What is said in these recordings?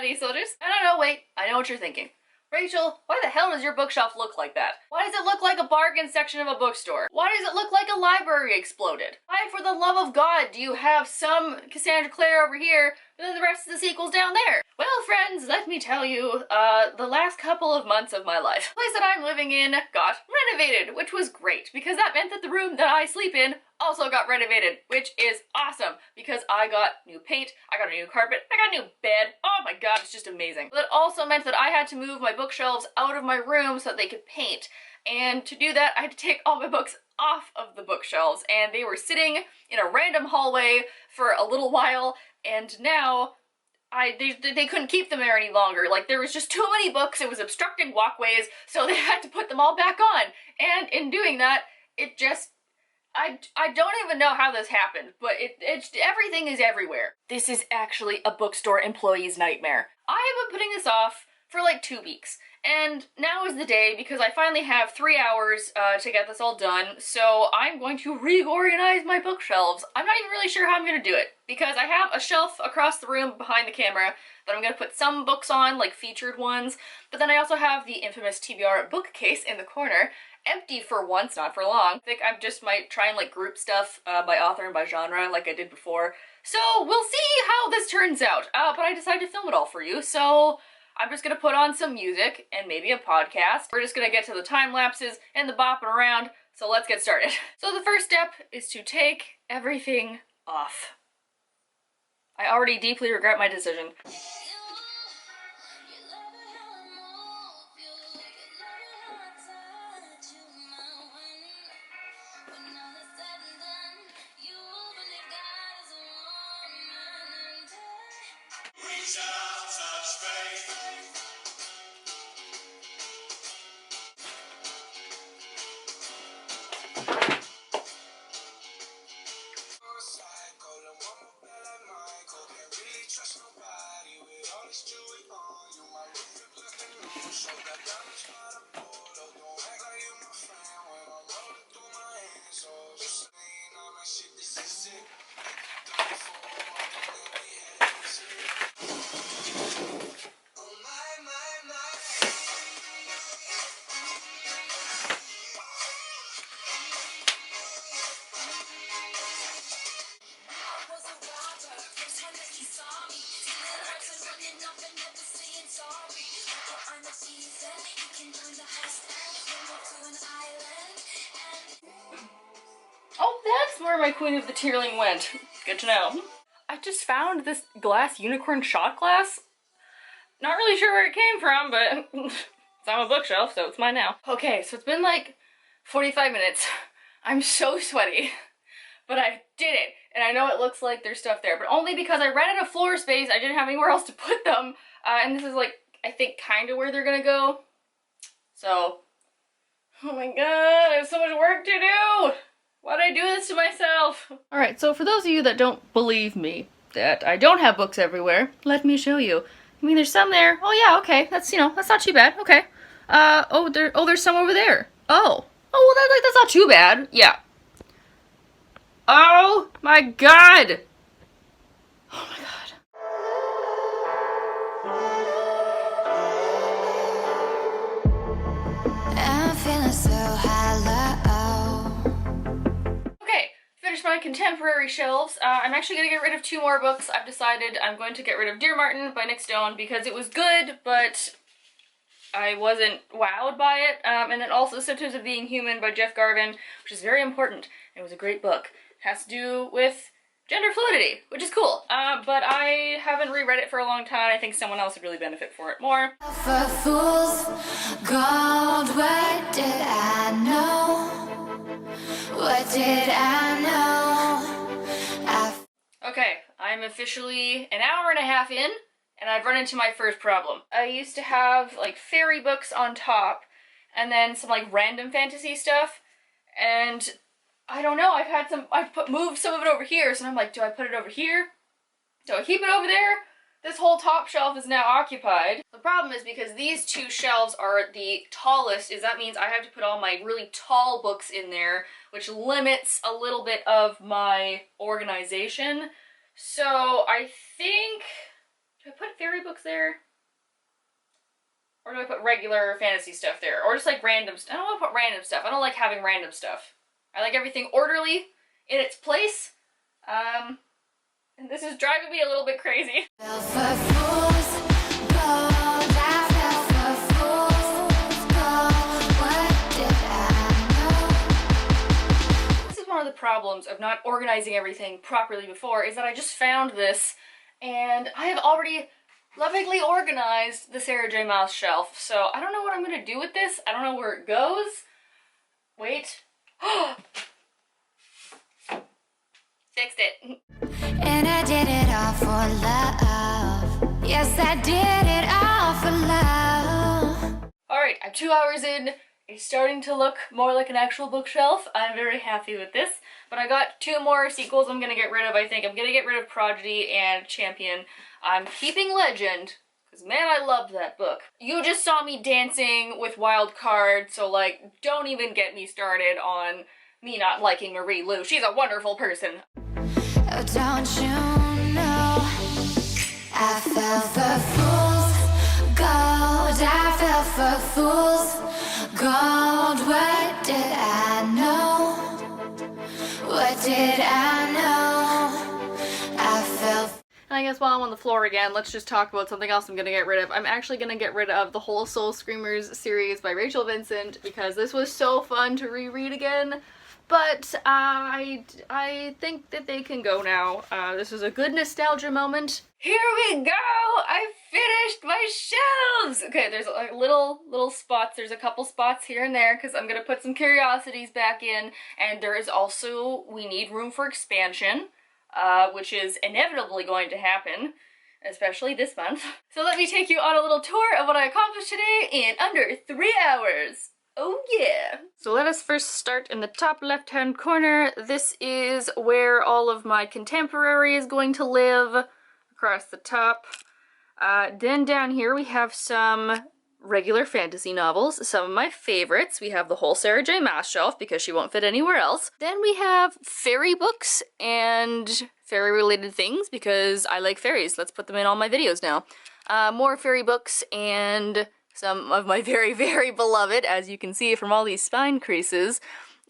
daddy, so just, I don't know, wait, I know what you're thinking. Rachel, why the hell does your bookshelf look like that? Why does it look like a bargain section of a bookstore? Why does it look like a library exploded? Why, for the love of God, do you have some Cassandra Clare over here, but then the rest of the sequels down there? Well, friends, let me tell you, the last couple of months of my life, the place that I'm living in got renovated, which was great, because that meant that the room that I sleep in also got renovated, which is awesome, because I got new paint, I got a new carpet, I got a new bed. Oh my god, it's just amazing. But it also meant that I had to move my bookshelves out of my room so that they could paint, and to do that I had to take all my books off of the bookshelves, and they were sitting in a random hallway for a little while, and now they couldn't keep them there any longer. Like, there was just too many books, it was obstructing walkways, so they had to put them all back on, and in doing that, it just, I don't even know how this happened, but it's everything is everywhere. This is actually a bookstore employee's nightmare. I have been putting this off for like 2 weeks, and now is the day because I finally have 3 hours to get this all done, so I'm going to reorganize my bookshelves. I'm not even really sure how I'm going to do it, because I have a shelf across the room behind the camera that I'm going to put some books on, like featured ones, but then I also have the infamous TBR bookcase in the corner, empty for once, not for long. I think I just might try and like group stuff by author and by genre like I did before. So we'll see how this turns out. But I decided to film it all for you, so I'm just gonna put on some music and maybe a podcast. We're just gonna get to the time lapses and the bopping around, so let's get started. So the first step is to take everything off. I already deeply regret my decision. Oh, that's where my Queen of the Tearling went. Good to know. I just found this glass unicorn shot glass. Not really sure where it came from, but it's on my bookshelf, so it's mine now. Okay, so it's been like 45 minutes. I'm so sweaty, but I did it. And I know it looks like there's stuff there, but only because I ran out of floor space. I didn't have anywhere else to put them. And this is like, I think, kind of where they're gonna go. So, oh my god, I have so much work to do! Why did I do this to myself? Alright, so for those of you that don't believe me that I don't have books everywhere, let me show you. I mean, there's some there. Oh yeah, okay, that's, you know, that's not too bad. Okay. There's some over there. Oh. Oh, well, that's not too bad. Yeah. Oh my god! Oh my god. I'm feeling so hollow. Okay, finished my contemporary shelves. I'm actually gonna get rid of 2 more books. I've decided I'm going to get rid of Dear Martin by Nick Stone because it was good, but I wasn't wowed by it. And then also Symptoms of Being Human by Jeff Garvin, which is very important. It was a great book. It has to do with gender fluidity, which is cool. But I haven't reread it for a long time. I think someone else would really benefit for it more. For fools, gold, what did I know? What did I know? Okay, I'm officially an hour and a half in, and I've run into my first problem. I used to have, like, fairy books on top, and then some, like, random fantasy stuff, and I don't know, moved some of it over here, so I'm like, do I put it over here? Do I keep it over there? This whole top shelf is now occupied. The problem is because these 2 shelves are the tallest, that means I have to put all my really tall books in there, which limits a little bit of my organization. So I think Do I put fairy books there? Or do I put regular fantasy stuff there? Or just like random stuff? I don't want to put random stuff. I don't like having random stuff. I like everything orderly in its place. And this is driving me a little bit crazy. This is one of the problems of not organizing everything properly before, is that I just found this and I have already lovingly organized the Sarah J. Maas shelf. So I don't know what I'm gonna do with this. I don't know where it goes. Wait. Fixed it. And I did it all for love. Yes, I did it all for love. Alright, I'm 2 hours in. It's starting to look more like an actual bookshelf. I'm very happy with this. But I got 2 more sequels I'm gonna get rid of, I think. I'm gonna get rid of Prodigy and Champion. I'm keeping Legend, because man, I loved that book. You just saw me dancing with Wild Card, so like, don't even get me started on me not liking Marie Lu. She's a wonderful person. Oh, don't you know I fell for fool's gold. I fell for fool's gold. What did I know? What did I know? I fell. And I guess while I'm on the floor again, let's just talk about something else I'm gonna get rid of. I'm actually gonna get rid of the whole Soul Screamers series by Rachel Vincent because this was so fun to reread again. But I think that they can go now. This was a good nostalgia moment. Here we go! I finished my shelves! Okay, there's like little spots. There's a couple spots here and there because I'm gonna put some curiosities back in. And there is also, we need room for expansion, which is inevitably going to happen, especially this month. So let me take you on a little tour of what I accomplished today in under 3 hours. Oh yeah! So let us first start in the top left-hand corner. This is where all of my contemporary is going to live, across the top. Then down here we have some regular fantasy novels, some of my favorites. We have the whole Sarah J. Maas shelf because she won't fit anywhere else. Then we have fairy books and fairy-related things because I like fairies. Let's put them in all my videos now. More fairy books and some of my very, very beloved, as you can see from all these spine creases,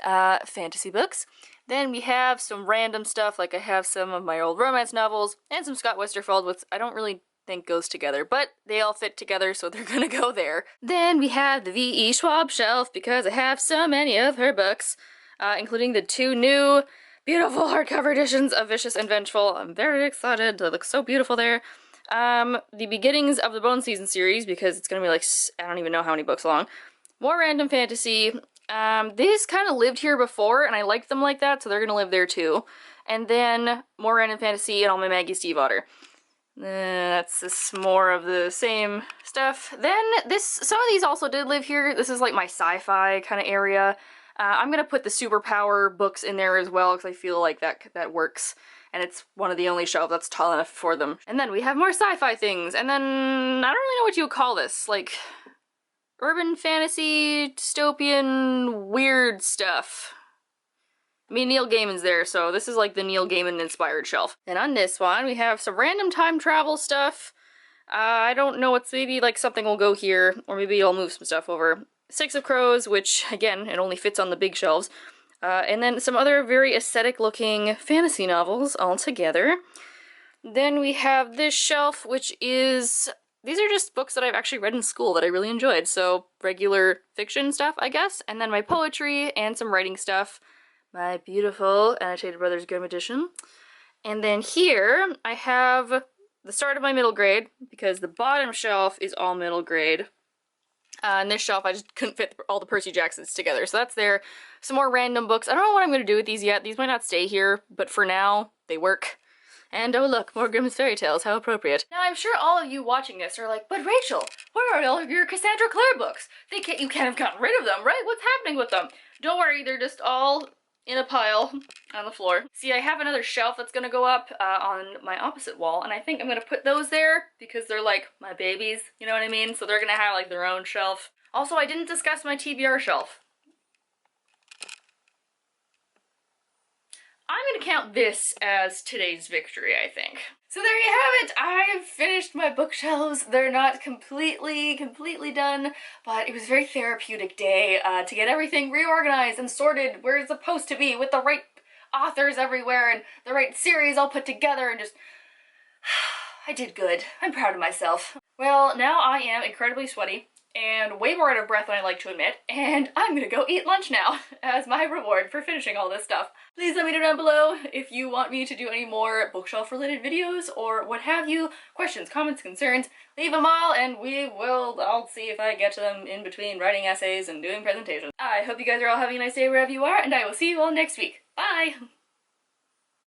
fantasy books. Then we have some random stuff, like I have some of my old romance novels, and some Scott Westerfeld, which I don't really think goes together, but they all fit together, so they're gonna go there. Then we have the V.E. Schwab shelf, because I have so many of her books, including the 2 new beautiful hardcover editions of Vicious and Vengeful. I'm very excited. They look so beautiful there. The beginnings of the Bone Season series, because it's gonna be like, I don't even know how many books long. More random fantasy. These kind of lived here before, and I liked them like that, so they're gonna live there too. And then more random fantasy and all my Maggie Stiefvater. That's just more of the same stuff. Then some of these also did live here. This is like my sci-fi kind of area. I'm gonna put the superpower books in there as well, because I feel like that works. And it's one of the only shelves that's tall enough for them. And then we have more sci-fi things, and then I don't really know what you would call this, like urban fantasy, dystopian, weird stuff. I mean, Neil Gaiman's there, so this is like the Neil Gaiman inspired shelf. And on this one, we have some random time travel stuff. I don't know, it's maybe like something will go here, or maybe I'll move some stuff over. Six of Crows, which again, it only fits on the big shelves. And then some other very aesthetic looking fantasy novels all together. Then we have this shelf, which is, these are just books that I've actually read in school that I really enjoyed, so regular fiction stuff, I guess. And then my poetry and some writing stuff. My beautiful Annotated Brothers Grimm edition. And then here I have the start of my middle grade, because the bottom shelf is all middle grade. And this shelf, I just couldn't fit all the Percy Jacksons together, so that's there. Some more random books. I don't know what I'm going to do with these yet. These might not stay here, but for now, they work. And oh look, more Grimm's Fairy Tales, how appropriate. Now I'm sure all of you watching this are like, but Rachel, where are all of your Cassandra Clare books? You can't have gotten rid of them, right? What's happening with them? Don't worry, they're just all in a pile on the floor. See, I have another shelf that's gonna go up on my opposite wall, and I think I'm gonna put those there because they're like my babies, you know what I mean? So they're gonna have like their own shelf. Also, I didn't discuss my TBR shelf. I'm gonna count this as today's victory, I think. So there you have it! I've finished my bookshelves. They're not completely done, but it was a very therapeutic day to get everything reorganized and sorted where it's supposed to be with the right authors everywhere and the right series all put together and just... I did good. I'm proud of myself. Well, now I am incredibly sweaty and way more out of breath than I like to admit, and I'm gonna go eat lunch now as my reward for finishing all this stuff. Please let me know down below if you want me to do any more bookshelf related videos or what have you. Questions, comments, concerns, leave them all and I'll see if I get to them in between writing essays and doing presentations. I hope you guys are all having a nice day wherever you are, and I will see you all next week. Bye!